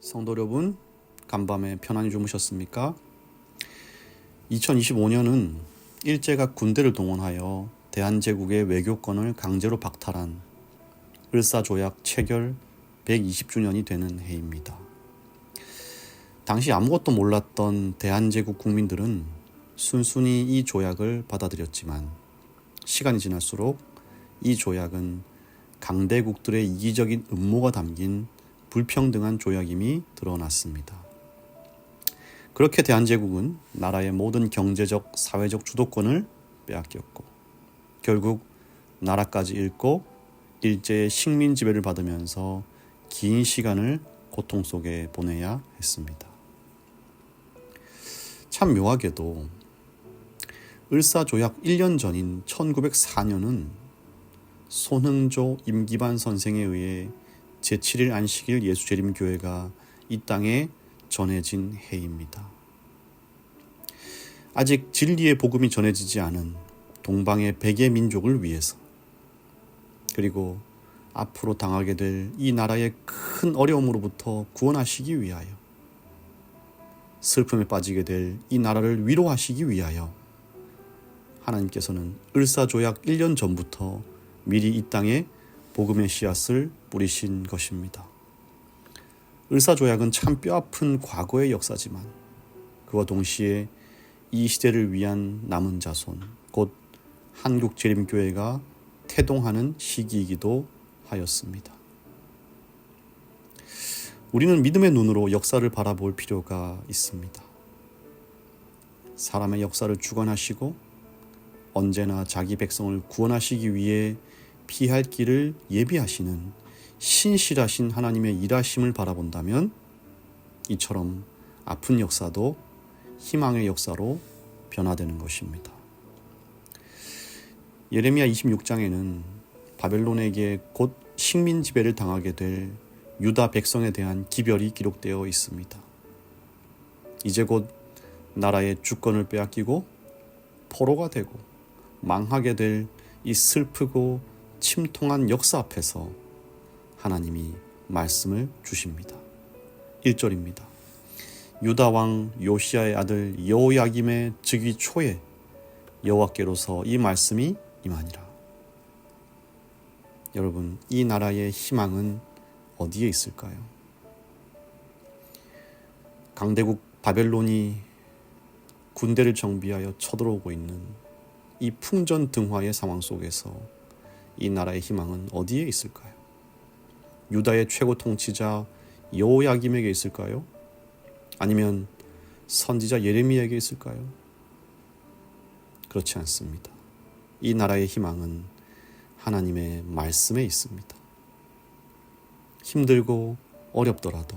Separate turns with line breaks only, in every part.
성도 여러분, 간밤에 편안히 주무셨습니까? 2025년은 일제가 군대를 동원하여 대한제국의 외교권을 강제로 박탈한 을사조약 체결 120주년이 되는 해입니다. 당시 아무것도 몰랐던 대한제국 국민들은 순순히 이 조약을 받아들였지만 시간이 지날수록 이 조약은 강대국들의 이기적인 음모가 담긴 불평등한 조약임이 드러났습니다. 그렇게 대한제국은 나라의 모든 경제적, 사회적 주도권을 빼앗겼고 결국 나라까지 잃고 일제의 식민 지배를 받으면서 긴 시간을 고통 속에 보내야 했습니다. 참 묘하게도 을사조약 1년 전인 1904년은 손흥조 임기반 선생에 의해 제7일 안식일 예수재림교회가 이 땅에 전해진 해입니다. 아직 진리의 복음이 전해지지 않은 동방의 백의 민족을 위해서, 그리고 앞으로 당하게 될 이 나라의 큰 어려움으로부터 구원하시기 위하여, 슬픔에 빠지게 될 이 나라를 위로하시기 위하여 하나님께서는 을사조약 1년 전부터 미리 이 땅에 복음의 씨앗을 뿌리신 것입니다. 을사조약은 참 뼈아픈 과거의 역사지만 그와 동시에 이 시대를 위한 남은 자손, 곧 한국재림교회가 태동하는 시기이기도 하였습니다. 우리는 믿음의 눈으로 역사를 바라볼 필요가 있습니다. 사람의 역사를 주관하시고 언제나 자기 백성을 구원하시기 위해 피할 길을 예비하시는 신실하신 하나님의 일하심을 바라본다면 이처럼 아픈 역사도 희망의 역사로 변화되는 것입니다. 예레미야 26장에는 바벨론에게 곧 식민 지배를 당하게 될 유다 백성에 대한 기별이 기록되어 있습니다. 이제 곧 나라의 주권을 빼앗기고 포로가 되고 망하게 될 이 슬프고 침통한 역사 앞에서 하나님이 말씀을 주십니다. 1절입니다. 유다 왕 요시야의 아들 여호야김의 즉위 초에 여호와께로서 이 말씀이 임하니라. 여러분, 이 나라의 희망은 어디에 있을까요? 강대국 바벨론이 군대를 정비하여 쳐들어오고 있는 이 풍전등화의 상황 속에서 이 나라의 희망은 어디에 있을까요? 유다의 최고 통치자 여호야김에게 있을까요? 아니면 선지자 예레미야에게 있을까요? 그렇지 않습니다. 이 나라의 희망은 하나님의 말씀에 있습니다. 힘들고 어렵더라도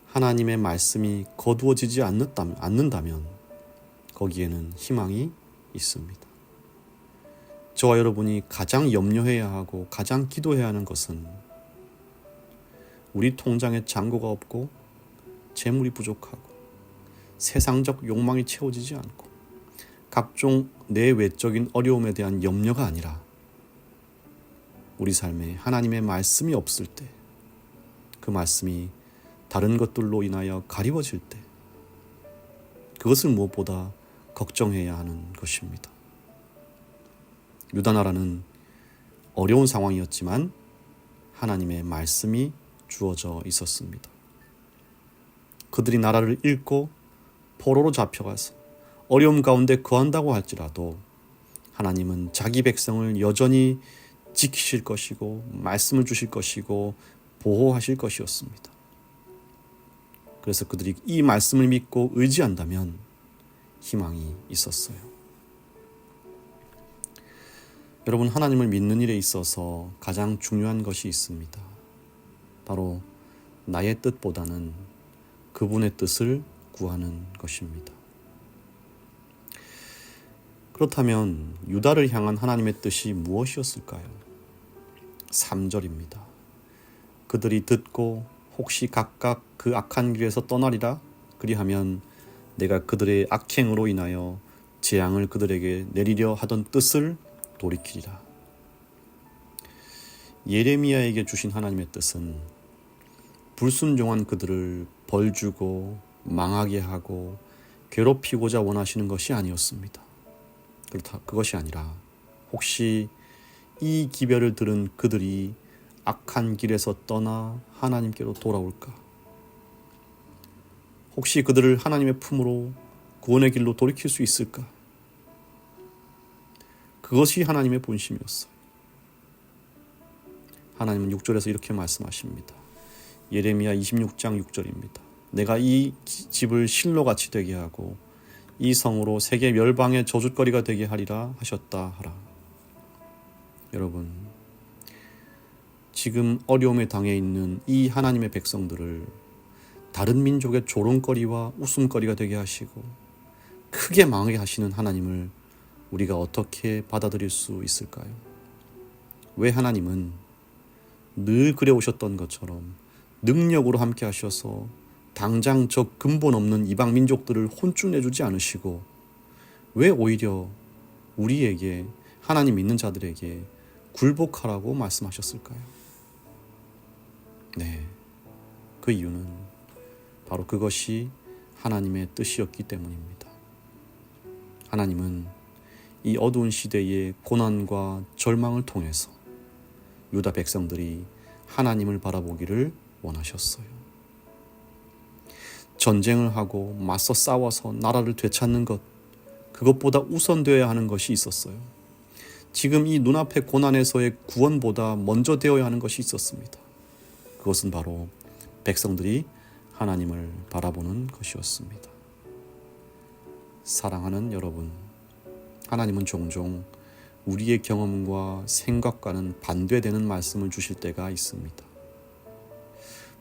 하나님의 말씀이 거두어지지 않는다면 거기에는 희망이 있습니다. 저와 여러분이 가장 염려해야 하고 가장 기도해야 하는 것은 우리 통장에 잔고가 없고 재물이 부족하고 세상적 욕망이 채워지지 않고 각종 내외적인 어려움에 대한 염려가 아니라 우리 삶에 하나님의 말씀이 없을 때, 그 말씀이 다른 것들로 인하여 가리워질 때 그것을 무엇보다 걱정해야 하는 것입니다. 유다 나라는 어려운 상황이었지만 하나님의 말씀이 주어져 있었습니다. 그들이 나라를 잃고 포로로 잡혀가서 어려움 가운데 거한다고 할지라도 하나님은 자기 백성을 여전히 지키실 것이고 말씀을 주실 것이고 보호하실 것이었습니다. 그래서 그들이 이 말씀을 믿고 의지한다면 희망이 있었어요. 여러분, 하나님을 믿는 일에 있어서 가장 중요한 것이 있습니다. 바로 나의 뜻보다는 그분의 뜻을 구하는 것입니다. 그렇다면 유다를 향한 하나님의 뜻이 무엇이었을까요? 3절입니다. 그들이 듣고 혹시 각각 그 악한 길에서 떠나리라 그리하면 내가 그들의 악행으로 인하여 재앙을 그들에게 내리려 하던 뜻을 돌이키리라. 예레미야에게 주신 하나님의 뜻은 불순종한 그들을 벌주고 망하게 하고 괴롭히고자 원하시는 것이 아니었습니다. 그것이 아니라 혹시 이 기별을 들은 그들이 악한 길에서 떠나 하나님께로 돌아올까? 혹시 그들을 하나님의 품으로 구원의 길로 돌이킬 수 있을까? 그것이 하나님의 본심이었어요. 하나님은 6절에서 이렇게 말씀하십니다. 예레미야 26장 6절입니다. 내가 이 집을 실로같이 되게 하고 이 성으로 세계 멸방의 저주거리가 되게 하리라 하셨다 하라. 여러분, 지금 어려움에 당해 있는 이 하나님의 백성들을 다른 민족의 조롱거리와 웃음거리가 되게 하시고 크게 망하게 하시는 하나님을 우리가 어떻게 받아들일 수 있을까요? 왜 하나님은 늘 그래오셨던 것처럼 능력으로 함께 하셔서 당장 저 근본 없는 이방 민족들을 혼쭐내주지 않으시고 왜 오히려 우리에게, 하나님 믿는 자들에게 굴복하라고 말씀하셨을까요? 네, 그 이유는 바로 그것이 하나님의 뜻이었기 때문입니다. 하나님은 이 어두운 시대의 고난과 절망을 통해서 유다 백성들이 하나님을 바라보기를 원하셨어요. 전쟁을 하고 맞서 싸워서 나라를 되찾는 것, 그것보다 우선되어야 하는 것이 있었어요. 지금 이 눈앞의 고난에서의 구원보다 먼저 되어야 하는 것이 있었습니다. 그것은 바로 백성들이 하나님을 바라보는 것이었습니다. 사랑하는 여러분, 하나님은 종종 우리의 경험과 생각과는 반대되는 말씀을 주실 때가 있습니다.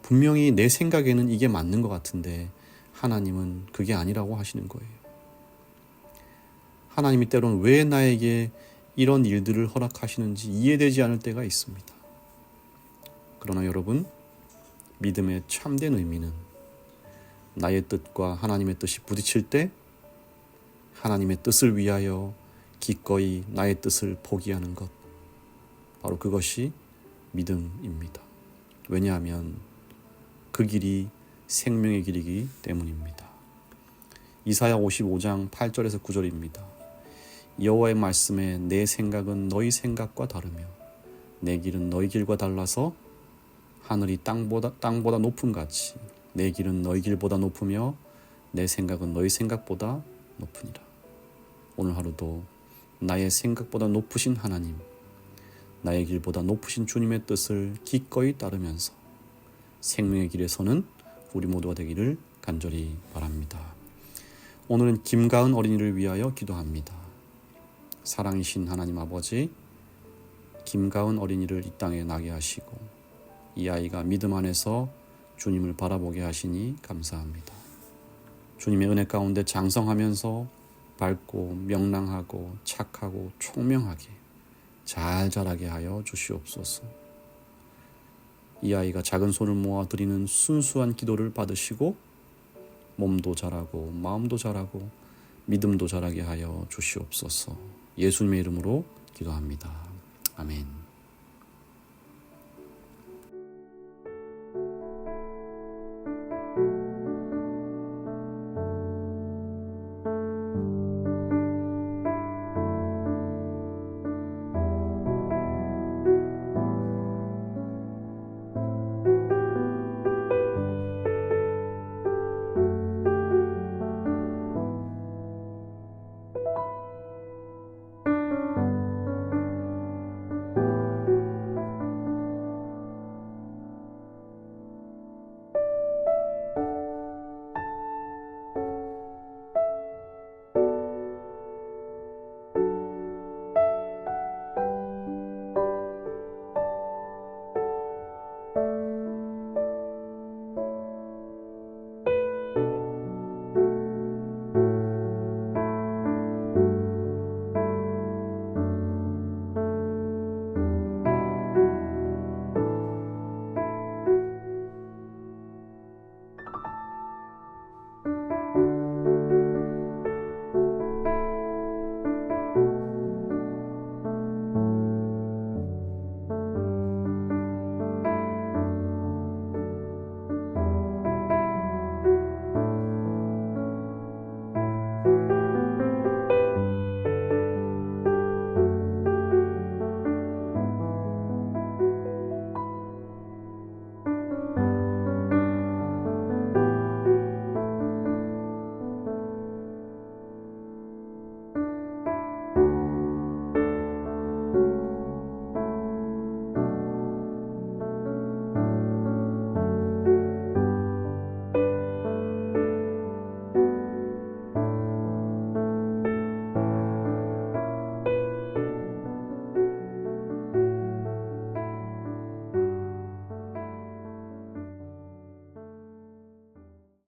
분명히 내 생각에는 이게 맞는 것 같은데 하나님은 그게 아니라고 하시는 거예요. 하나님이 때로는 왜 나에게 이런 일들을 허락하시는지 이해되지 않을 때가 있습니다. 그러나 여러분, 믿음의 참된 의미는 나의 뜻과 하나님의 뜻이 부딪힐 때 하나님의 뜻을 위하여 기꺼이 나의 뜻을 포기하는 것, 바로 그것이 믿음입니다. 왜냐하면 그 길이 생명의 길이기 때문입니다. 이사야 55장 8절에서 9절입니다. 여호와의 말씀에 내 생각은 너희 생각과 다르며 내 길은 너희 길과 달라서 하늘이 땅보다 높음 같이 내 길은 너희 길보다 높으며 내 생각은 너희 생각보다 높으니라. 오늘 하루도 나의 생각보다 높으신 하나님, 나의 길보다 높으신 주님의 뜻을 기꺼이 따르면서 생명의 길에 서는 우리 모두가 되기를 간절히 바랍니다. 오늘은 김가은 어린이를 위하여 기도합니다. 사랑이신 하나님 아버지, 김가은 어린이를 이 땅에 나게 하시고 이 아이가 믿음 안에서 주님을 바라보게 하시니 감사합니다. 주님의 은혜 가운데 장성하면서 밝고 명랑하고 착하고 총명하게 잘 자라게 하여 주시옵소서. 이 아이가 작은 손을 모아 드리는 순수한 기도를 받으시고 몸도 자라고 마음도 자라고 믿음도 자라게 하여 주시옵소서. 예수님의 이름으로 기도합니다. 아멘.